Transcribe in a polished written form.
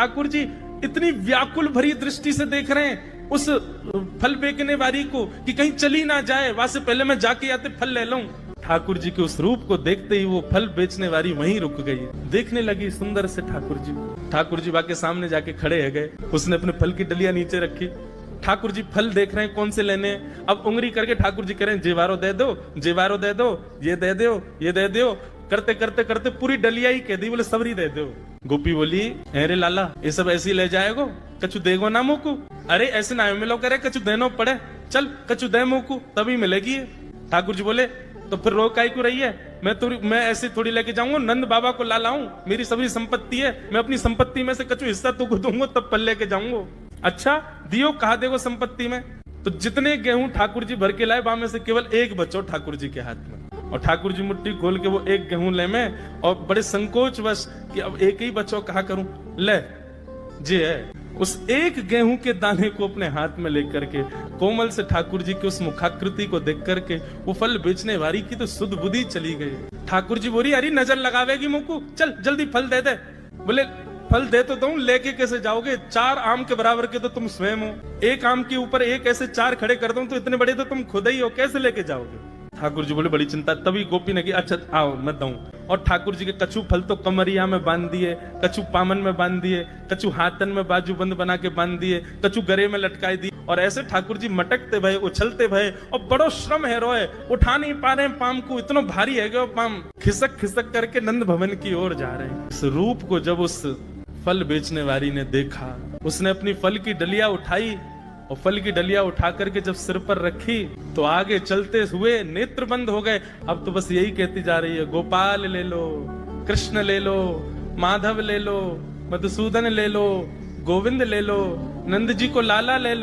ठाकुर जी इतनी व्याकुल भरी दृष्टि से देख रहे हैं उस फल बेचने वाली को कि कहीं चली ना जाए, वहां से पहले मैं जाके आते फल ले लूं। ठाकुर जी के उस रूप को देखते ही वो फल बेचने वाली वहीं रुक गई, देखने लगी सुंदर से ठाकुर जी। ठाकुर जी बाके सामने जाके खड़े है गए, उसने अपने फल की डलिया नीचे रखी। ठाकुर जी फल देख रहे हैं कौन से लेने हैं। अब उंगली करके ठाकुर जी कह रहे हैं जेवारो दे दो, जेवारो दे दो, ये दे दो, ये दे दो। करते करते करते पूरी डलिया ही कह दी, बोले सबरी दे दो। गोपी बोली अरे लाला ये सब ऐसे ही ले जाएगो, कछु देगो ना मुकू। अरे ऐसे ना मिलो करे, कछु देनो पड़े, चल कछु दे मुकू तभी मिलेगी। ठाकुर जी बोले तो फिर रो काई को रही है, मैं ऐसे थोड़ी लेके जाऊंगा, नंद बाबा को ला लाऊं, मेरी सभी संपत्ति है, मैं अपनी संपत्ति में से कछु हिस्सा तुमको दूंगा तब फल लेके जाऊंगा। अच्छा दियो कहा देगो संपत्ति में। तो जितने गेहूं ठाकुर जी भर के लाए वहां में से केवल एक बचो ठाकुर जी के हाथ में, और ठाकुर जी मुट्ठी खोल के वो एक गेहूं ले में, और बड़े संकोच वश कि अब एक ही बचो कहा करूं, ले जी है। उस एक गेहूं के दाने को अपने हाथ में लेकर के कोमल से ठाकुर जी की उस मुखाकृति को देख करके वो फल बेचने वाली की तो सुध बुद्धि चली गई। ठाकुर जी बोली अरे नजर लगावेगी मुझको, चल जल्दी फल दे दे। बोले फल दे तो दूं, लेके कैसे जाओगे, 4 आम के बराबर के तो तुम स्वयं हो, एक आम के ऊपर एक ऐसे 4 खड़े कर दूं तो इतने बड़े तो तुम खुद ही हो, कैसे लेके जाओगे। ठाकुर जी बोले बड़ी चिंता। तभी गोपी ने कहा अच्छा आओ मैं दूं। और ठाकुर जी के कछु फल तो कमरिया में बांध दिए, कछु पामन में बांध दिए, कछु हाथन में बाजू बंद बना के बांध दिए, कछु गरे में लटकाई दी। और ऐसे ठाकुर जी मटकते भये, उछलते भये, और बड़ो श्रम है रोए, उठा नहीं पा रहे पाम को, इतना भारी है गयो पाम, खिसक खिसक करके नंद भवन की ओर जा रहे हैं। इस रूप को जब उस फल बेचने वाली ने देखा, उसने अपनी फल की डलिया उठाई, और फल की डलिया उठा करके जब सिर पर रखी तो आगे चलते हुए नेत्र बंद हो गए। अब तो बस यही कहती जा रही है गोपाल ले लो, कृष्ण ले लो, माधव ले लो, मधुसूदन ले लो, गोविंद ले लो, नंद जी को लाला ले लो।